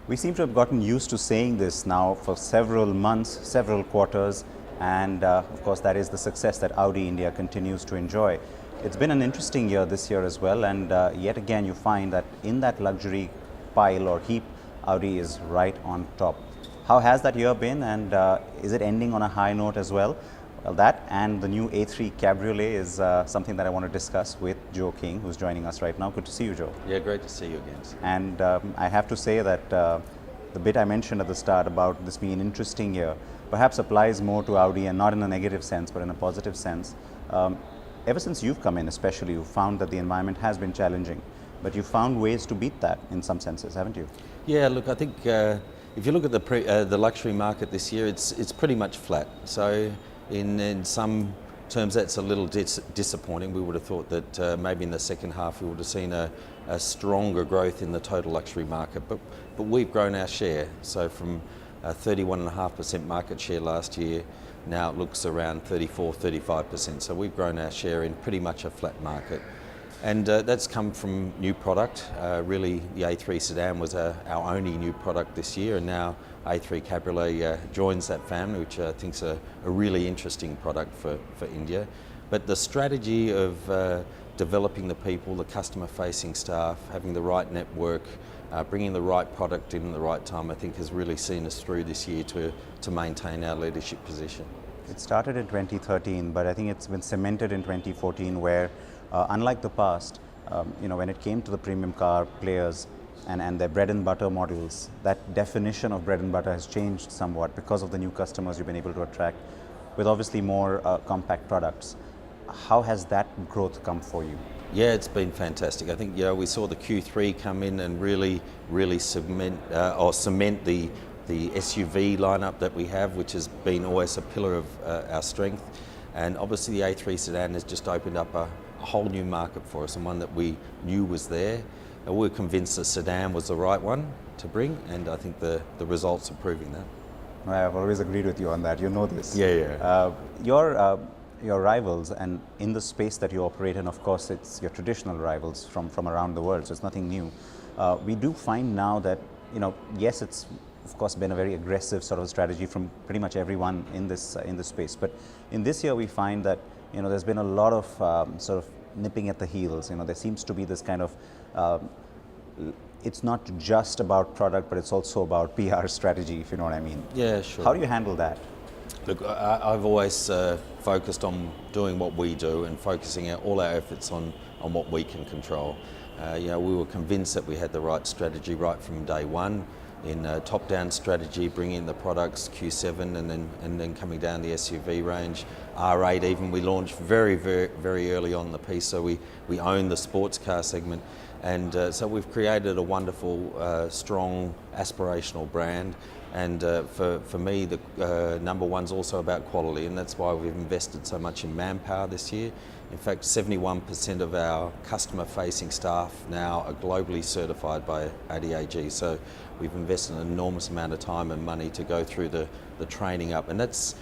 We seem to have gotten used to saying this now for several months, several quarters, and of course that is the success that Audi India continues to enjoy. It's been an interesting year this year as well, and yet again you find that in that luxury pile or heap, Audi is right on top. How has that year been, and is it ending on a high note as well? Well, that and the new A3 Cabriolet is something that I want to discuss with Joe King, who's joining us right now. Good to see you, Joe. Yeah, great to see you again. And I have to say that the bit I mentioned at the start about this being an interesting year perhaps applies more to Audi, and not in a negative sense, but in a positive sense. Ever since you've come in, especially, you've found that the environment has been challenging, but you've found ways to beat that in some senses, haven't you? Yeah, look, I think if you look at the luxury market this year, it's pretty much flat. So in some terms, that's a little disappointing. We would have thought that maybe in the second half we would have seen a stronger growth in the total luxury market, but we've grown our share. So from 31.5% market share last year, now it looks around 34-35%. So we've grown our share in pretty much a flat market. And that's come from new product. Really, the A3 sedan was our only new product this year, and now A3 Cabriolet joins that family, which I think is a really interesting product for India. But the strategy of developing the people, the customer-facing staff, having the right network, bringing the right product in at the right time, I think has really seen us through this year to maintain our leadership position. It started in 2013, but I think it's been cemented in 2014, where unlike the past, when it came to the premium car players and their bread and butter models, that definition of bread and butter has changed somewhat because of the new customers you've been able to attract with obviously more compact products. How has that growth come for you? Yeah, it's been fantastic. I think we saw the Q3 come in and really cement the SUV lineup that we have, which has been always a pillar of our strength. And obviously the A3 sedan has just opened up a whole new market for us, and one that we knew was there. And we were convinced the sedan was the right one to bring, and I think the results are proving that. I've always agreed with you on that. You know this. Yeah. Your rivals, and in the space that you operate in, of course, it's your traditional rivals from around the world, so it's nothing new. We do find now that, yes, it's of course been a very aggressive sort of strategy from pretty much everyone in this space. But in this year, we find that there's been a lot of sort of nipping at the heels. There seems to be this kind of it's not just about product, but it's also about PR strategy, if you know what I mean. Yeah, sure. How do you handle that? Look, I've always focused on doing what we do and focusing all our efforts on what we can control. We were convinced that we had the right strategy right from day one, in top-down strategy, bringing in the products, Q7, and then coming down the SUV range, R8 even. We launched very early on the piece, so we own the sports car segment. And so we've created a wonderful, strong, aspirational brand. And for me, the number one's also about quality, and that's why we've invested so much in manpower this year. In fact, 71% of our customer-facing staff now are globally certified by ADAG. So we've invested an enormous amount of time and money to go through the training up, and that's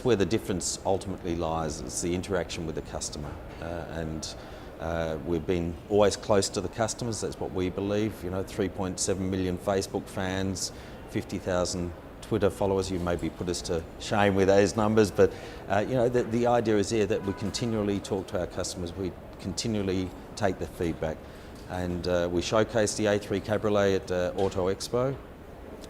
where the difference ultimately lies. It's the interaction with the customer, and we've been always close to the customers. That's what we believe. 3.7 million Facebook fans, 50,000 Twitter followers. You maybe put us to shame with those numbers, but the idea is here that we continually talk to our customers, we continually take the feedback, and we showcase the A3 Cabriolet at Auto Expo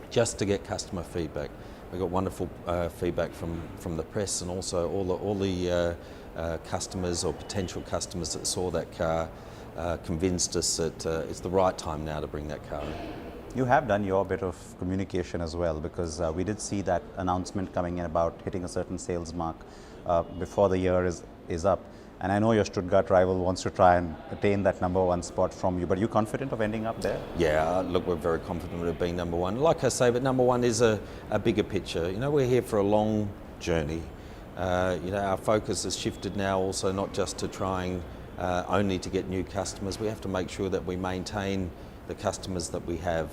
just to get customer feedback. We got wonderful feedback from the press, and also all the customers or potential customers that saw that car convinced us that it's the right time now to bring that car in. You have done your bit of communication as well, because we did see that announcement coming in about hitting a certain sales mark before the year is up. And I know your Stuttgart rival wants to try and attain that number one spot from you, but are you confident of ending up there? Yeah, look, we're very confident of being number one. Like I say, but number one is a bigger picture. We're here for a long journey. Our focus has shifted now also not just to trying only to get new customers. We have to make sure that we maintain the customers that we have.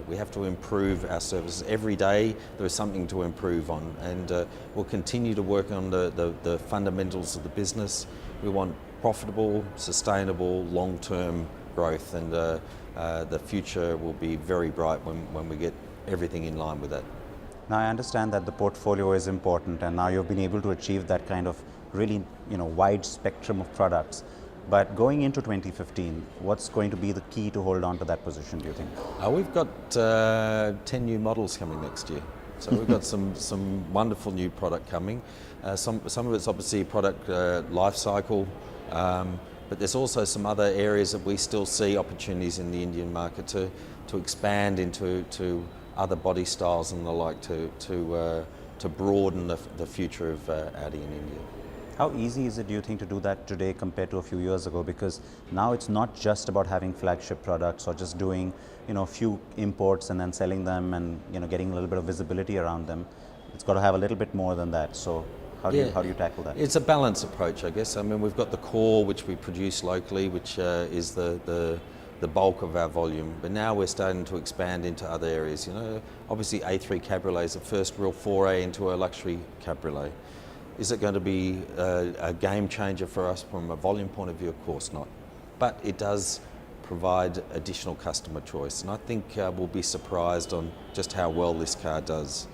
We have to improve our services. Every day there is something to improve on, and we'll continue to work on the fundamentals of the business. We want profitable, sustainable, long-term growth, and the future will be very bright when we get everything in line with that. Now I understand that the portfolio is important, and now you've been able to achieve that kind of really wide spectrum of products. But going into 2015, what's going to be the key to hold on to that position, do you think? We've got 10 new models coming next year. So we've got some wonderful new product coming. Some of it's obviously product life cycle, but there's also some other areas that we still see opportunities in the Indian market to expand into other body styles and the like to broaden the future of Audi in India. How easy is it, do you think, to do that today compared to a few years ago? Because now it's not just about having flagship products or just doing a few imports and then selling them and getting a little bit of visibility around them. It's got to have a little bit more than that. So how do you tackle that? It's a balanced approach, I guess. I mean, we've got the core, which we produce locally, which is the bulk of our volume. But now we're starting to expand into other areas. Obviously A3 Cabriolet is the first real foray into a luxury cabriolet. Is it going to be a game changer for us from a volume point of view? Of course not. But it does provide additional customer choice. And I think we'll be surprised on just how well this car does.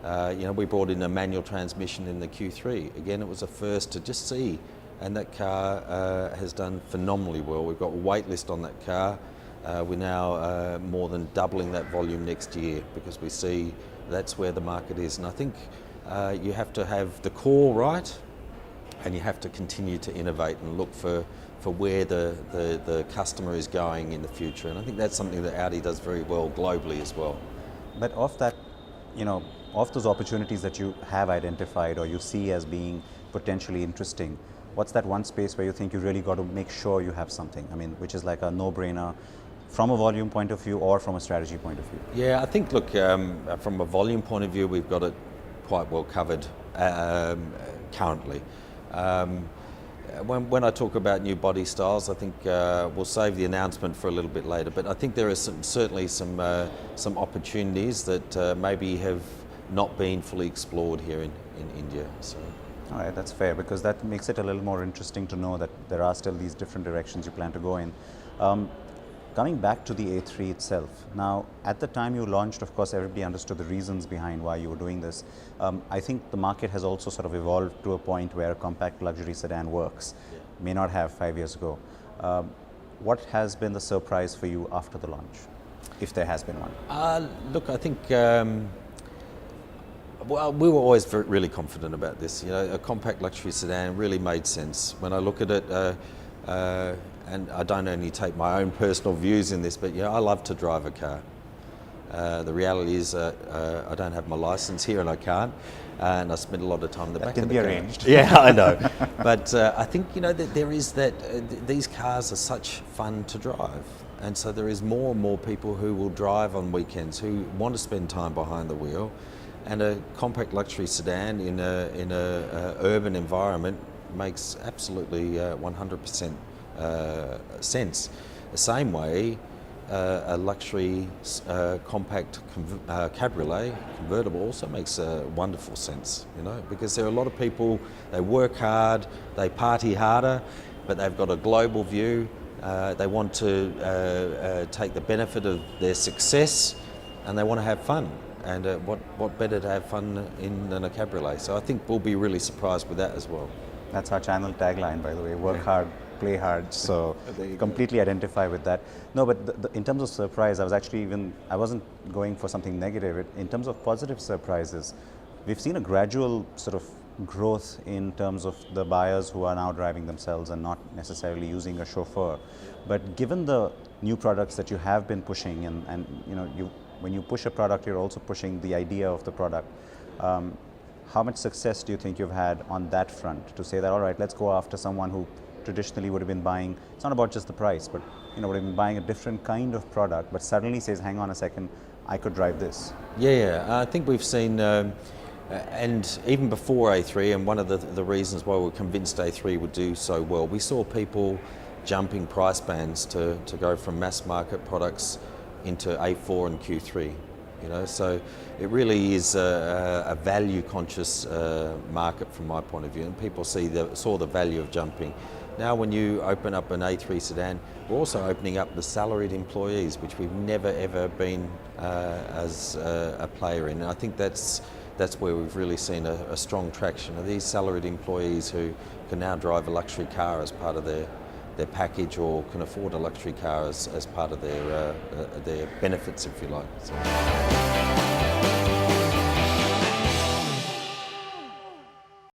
We brought in a manual transmission in the Q3. Again, it was a first to just see. And that car has done phenomenally well. We've got a wait list on that car. We're now more than doubling that volume next year because we see that's where the market is. And I think you have to have the core right, and you have to continue to innovate and look for where the customer is going in the future. And I think that's something that Audi does very well globally as well. But of that, of those opportunities that you have identified or you see as being potentially interesting, what's that one space where you think you really got to make sure you have something? I mean, which is like a no-brainer from a volume point of view or from a strategy point of view? Yeah, I think, look, from a volume point of view, we've got it quite well covered currently. When I talk about new body styles, I think we'll save the announcement for a little bit later, but I think there are certainly some opportunities that maybe have not been fully explored here in India. So. All right, that's fair, because that makes it a little more interesting to know that there are still these different directions you plan to go in. Coming back to the A3 itself, now at the time you launched, of course, everybody understood the reasons behind why you were doing this. I think the market has also sort of evolved to a point where a compact luxury sedan works. Yeah. May not have 5 years ago. What has been the surprise for you after the launch, if there has been one? Look, I think well, we were always really confident about this. A compact luxury sedan really made sense. When I look at it, and I don't only take my own personal views in this, but I love to drive a car. The reality is I don't have my license here and I can't, and I spend a lot of time in the back of the car. That can be arranged. Yeah, I know. But I think that there is that these cars are such fun to drive, and so there is more and more people who will drive on weekends who want to spend time behind the wheel, and a compact luxury sedan in a urban environment makes absolutely 100% sense. The same way, a luxury compact cabriolet convertible also makes wonderful sense, because there are a lot of people, they work hard, they party harder, but they've got a global view. They want to take the benefit of their success, and they want to have fun. And what better to have fun in than a cabriolet? So I think we'll be really surprised with that as well. That's our channel tagline, by the way, work hard, play hard, so completely identify with that. No, but in terms of surprise, I wasn't going for something negative. In terms of positive surprises, we've seen a gradual sort of growth in terms of the buyers who are now driving themselves and not necessarily using a chauffeur. But given the new products that you have been pushing, and when you push a product, you're also pushing the idea of the product. How much success do you think you've had on that front to say that, all right, let's go after someone who traditionally would have been buying, it's not about just the price, but would have been buying a different kind of product, but suddenly says, hang on a second, I could drive this. Yeah, I think we've seen, and even before A3, and one of the reasons why we're convinced A3 would do so well, we saw people jumping price bands to go from mass market products into A4 and Q3. So it really is a value-conscious market from my point of view, and people saw the value of jumping. Now when you open up an A3 sedan, we're also opening up the salaried employees, which we've never ever been as a player in. And I think that's where we've really seen a strong traction of these salaried employees who can now drive a luxury car as part of their package, or can afford a luxury car as part of their benefits, if you like. So.